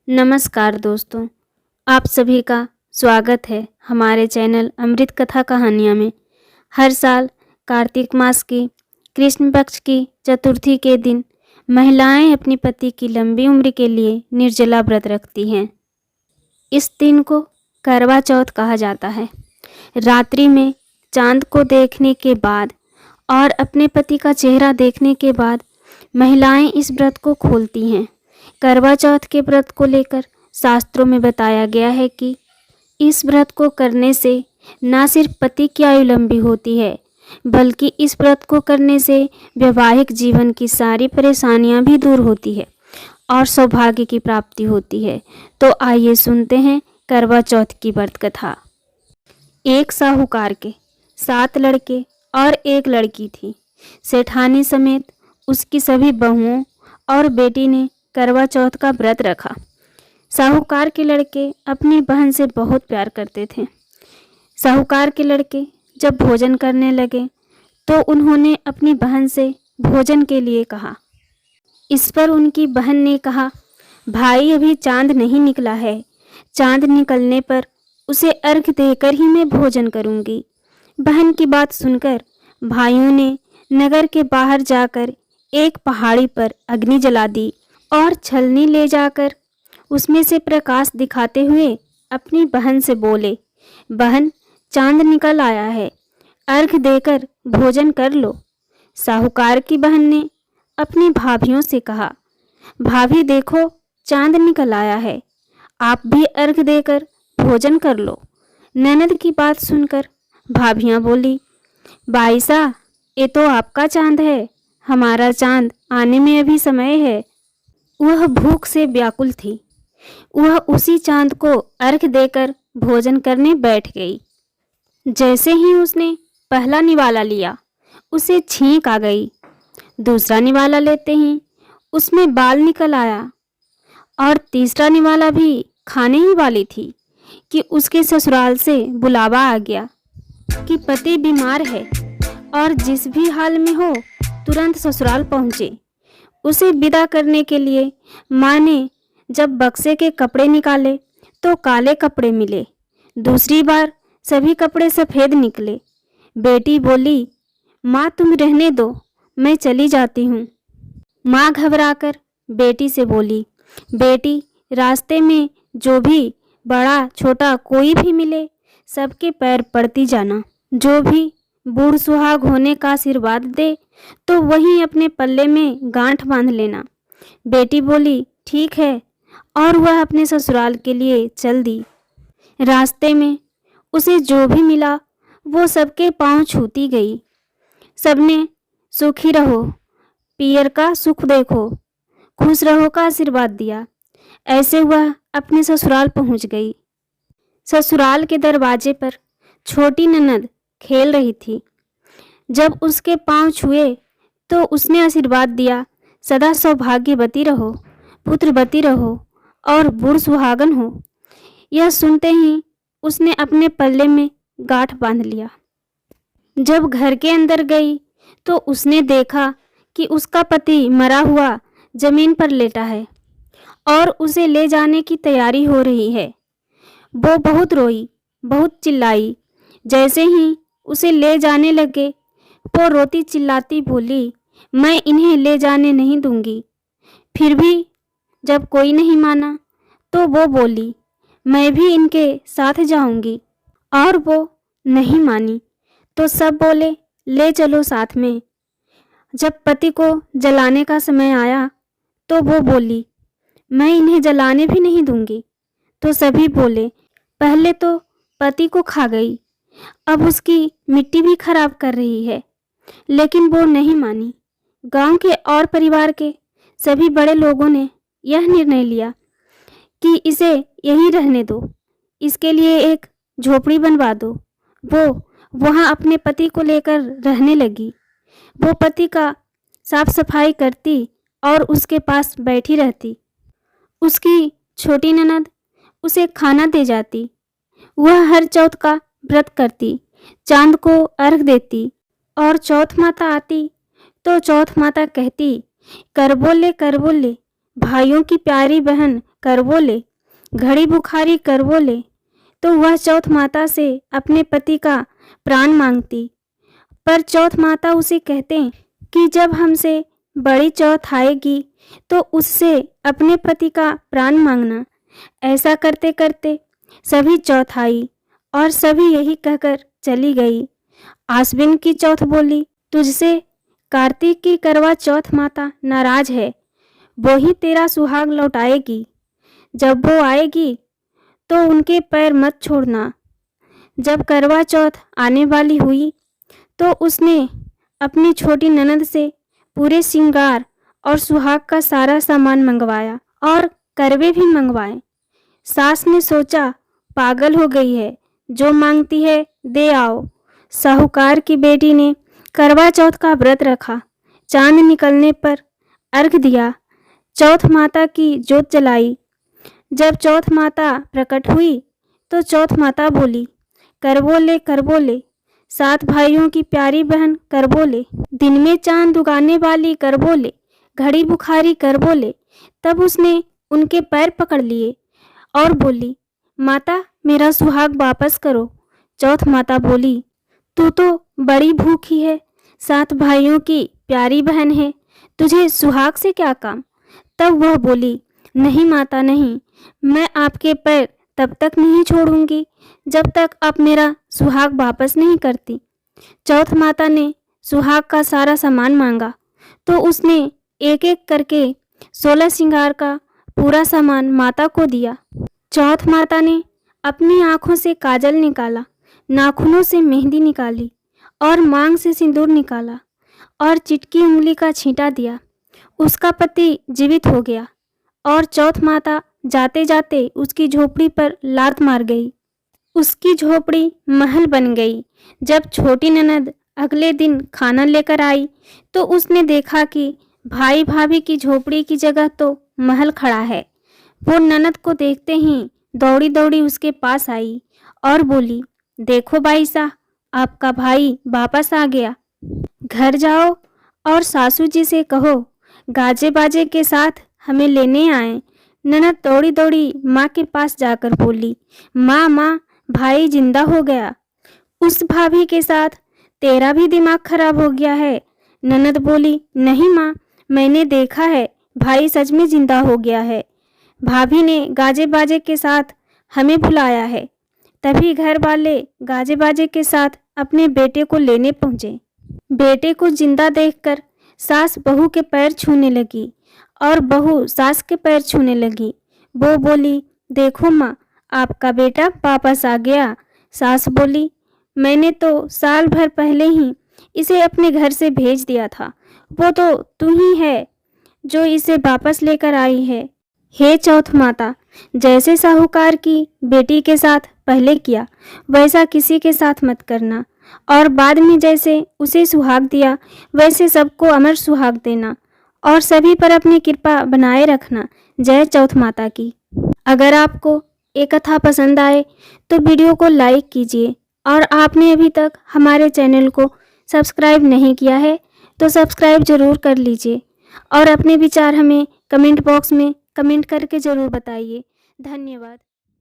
नमस्कार दोस्तों, आप सभी का स्वागत है हमारे चैनल अमृत कथा कहानियाँ में। हर साल कार्तिक मास की कृष्ण पक्ष की चतुर्थी के दिन महिलाएं अपने पति की लंबी उम्र के लिए निर्जला व्रत रखती हैं। इस दिन को करवा चौथ कहा जाता है। रात्रि में चांद को देखने के बाद और अपने पति का चेहरा देखने के बाद महिलाएं इस व्रत को खोलती हैं। करवा चौथ के व्रत को लेकर शास्त्रों में बताया गया है कि इस व्रत को करने से न सिर्फ पति की आयु लंबी होती है, बल्कि इस व्रत को करने से वैवाहिक जीवन की सारी परेशानियां भी दूर होती है और सौभाग्य की प्राप्ति होती है। तो आइए सुनते हैं करवा चौथ की व्रत कथा। एक साहूकार के 7 लड़के और एक लड़की थी। सेठानी समेत उसकी सभी बहुओं और बेटी ने करवा चौथ का व्रत रखा। साहूकार के लड़के अपनी बहन से बहुत प्यार करते थे। साहूकार के लड़के जब भोजन करने लगे तो उन्होंने अपनी बहन से भोजन के लिए कहा। इस पर उनकी बहन ने कहा, भाई अभी चांद नहीं निकला है, चांद निकलने पर उसे अर्घ देकर ही मैं भोजन करूंगी। बहन की बात सुनकर भाइयों ने नगर के बाहर जाकर एक पहाड़ी पर अग्नि जला दी और छलनी ले जाकर उसमें से प्रकाश दिखाते हुए अपनी बहन से बोले, बहन चांद निकल आया है, अर्घ देकर भोजन कर लो। साहूकार की बहन ने अपनी भाभियों से कहा, भाभी देखो चांद निकल आया है, आप भी अर्घ देकर भोजन कर लो। ननद की बात सुनकर भाभियां बोली, बाईसा ये तो आपका चांद है, हमारा चांद आने में अभी समय है। वह भूख से व्याकुल थी। वह उसी चांद को अर्घ देकर भोजन करने बैठ गई। जैसे ही उसने पहला निवाला लिया, उसे छींक आ गई। दूसरा निवाला लेते ही उसमें बाल निकल आया और तीसरा निवाला भी खाने ही वाली थी कि उसके ससुराल से बुलावा आ गया कि पति बीमार है और जिस भी हाल में हो तुरंत ससुराल पहुँचे। उसे विदा करने के लिए माँ ने जब बक्से के कपड़े निकाले तो काले कपड़े मिले। दूसरी बार सभी कपड़े सफ़ेद निकले। बेटी बोली, माँ तुम रहने दो, मैं चली जाती हूँ। माँ घबराकर बेटी से बोली, बेटी रास्ते में जो भी बड़ा छोटा कोई भी मिले सबके पैर पड़ती जाना। जो भी बूढ़ सुहाग होने का आशीर्वाद दे तो वहीं अपने पल्ले में गांठ बांध लेना। बेटी बोली, ठीक है, और वह अपने ससुराल के लिए चल दी। रास्ते में उसे जो भी मिला वो सबके पांव छूती गई। सबने सुखी रहो, पियर का सुख देखो, खुश रहो का आशीर्वाद दिया। ऐसे वह अपने ससुराल पहुंच गई। ससुराल के दरवाजे पर छोटी ननद खेल रही थी। जब उसके पांव छुए तो उसने आशीर्वाद दिया, सदा सौभाग्यवती रहो, पुत्रवती रहो और बूढ़ सुहागन हो। यह सुनते ही उसने अपने पल्ले में गांठ बांध लिया। जब घर के अंदर गई तो उसने देखा कि उसका पति मरा हुआ जमीन पर लेटा है और उसे ले जाने की तैयारी हो रही है। वो बहुत रोई, बहुत चिल्लाई। जैसे ही उसे ले जाने लगे वो रोती चिल्लाती बोली, मैं इन्हें ले जाने नहीं दूंगी। फिर भी जब कोई नहीं माना तो वो बोली, मैं भी इनके साथ जाऊंगी, और वो नहीं मानी तो सब बोले, ले चलो साथ में। जब पति को जलाने का समय आया तो वो बोली, मैं इन्हें जलाने भी नहीं दूंगी। तो सभी बोले, पहले तो पति को खा गई, अब उसकी मिट्टी भी खराब कर रही है। लेकिन वो नहीं मानी। गांव के और परिवार के सभी बड़े लोगों ने यह निर्णय लिया कि इसे यहीं रहने दो, इसके लिए एक झोपड़ी बनवा दो। वो वहां अपने पति को लेकर रहने लगी। वो पति का साफ सफाई करती और उसके पास बैठी रहती। उसकी छोटी ननद उसे खाना दे जाती। वह हर चौथ का व्रत करती, चांद को अर्घ देती और चौथ माता आती तो चौथ माता कहती, कर बोले भाइयों की प्यारी बहन कर बोले, घड़ी बुखारी कर बोले, तो वह चौथ माता से अपने पति का प्राण मांगती। पर चौथ माता उसे कहते कि जब हमसे बड़ी चौथ आएगी तो उससे अपने पति का प्राण मांगना। ऐसा करते करते सभी चौथ आई और सभी यही कहकर चली गई। आश्विन की चौथ बोली, तुझसे कार्तिक की करवा चौथ माता नाराज है, वो ही तेरा सुहाग लौटाएगी। जब वो आएगी तो उनके पैर मत छोड़ना। जब करवा चौथ आने वाली हुई तो उसने अपनी छोटी ननद से पूरे श्रृंगार और सुहाग का सारा सामान मंगवाया और करवे भी मंगवाए। सास ने सोचा पागल हो गई है, जो मांगती है दे आओ। साहूकार की बेटी ने करवा चौथ का व्रत रखा, चांद निकलने पर अर्घ दिया, चौथ माता की जोत जलाई। जब चौथ माता प्रकट हुई तो चौथ माता बोली, कर बोले, 7 भाइयों की प्यारी बहन कर बोले, दिन में चांद उगाने वाली कर बोले, घड़ी बुखारी कर बोले। तब उसने उनके पैर पकड़ लिए और बोली, माता मेरा सुहाग वापस करो। चौथ माता बोली, तू तो बड़ी भूखी है, 7 भाइयों की प्यारी बहन है, तुझे सुहाग से क्या काम। तब वह बोली, नहीं माता नहीं, मैं आपके पैर तब तक नहीं छोड़ूंगी जब तक आप मेरा सुहाग वापस नहीं करती। चौथ माता ने सुहाग का सारा सामान मांगा तो उसने एक एक करके 16 श्रृंगार का पूरा सामान माता को दिया। चौथ माता ने अपनी आंखों से काजल निकाला, नाखूनों से मेहंदी निकाली और मांग से सिंदूर निकाला और चिटकी उंगली का छींटा दिया। उसका पति जीवित हो गया और चौथ माता जाते जाते उसकी झोपड़ी पर लात मार गई। उसकी झोपड़ी महल बन गई। जब छोटी ननद अगले दिन खाना लेकर आई तो उसने देखा कि भाई भाभी की झोपड़ी की जगह तो महल खड़ा है। वो ननद को देखते ही दौड़ी दौड़ी उसके पास आई और बोली, देखो बाई साहब, आपका भाई वापस आ गया। घर जाओ और सासू जी से कहो गाजे बाजे के साथ हमें लेने आए। ननद दौड़ी दौड़ी माँ के पास जाकर बोली, माँ भाई जिंदा हो गया। उस भाभी के साथ तेरा भी दिमाग खराब हो गया है। ननद बोली, नहीं माँ, मैंने देखा है, भाई सच में जिंदा हो गया है। भाभी ने गाजे बाजे के साथ हमें बुलाया है। तभी घर वाले गाजे बाजे के साथ अपने बेटे को लेने पहुँचे। बेटे को जिंदा देखकर सास बहू के पैर छूने लगी और बहू सास के पैर छूने लगी। वो बोली, देखो माँ, आपका बेटा वापस आ गया। सास बोली, मैंने तो साल भर पहले ही इसे अपने घर से भेज दिया था। वो तो तू ही है जो इसे वापस लेकर आई है। हे चौथ माता, जैसे साहूकार की बेटी के साथ पहले किया वैसा किसी के साथ मत करना और बाद में जैसे उसे सुहाग दिया वैसे सबको अमर सुहाग देना और सभी पर अपनी कृपा बनाए रखना। जय चौथ माता की। अगर आपको ये कथा पसंद आए तो वीडियो को लाइक कीजिए और आपने अभी तक हमारे चैनल को सब्सक्राइब नहीं किया है तो सब्सक्राइब ज़रूर कर लीजिए और अपने विचार हमें कमेंट बॉक्स में कमेंट करके ज़रूर बताइए। धन्यवाद।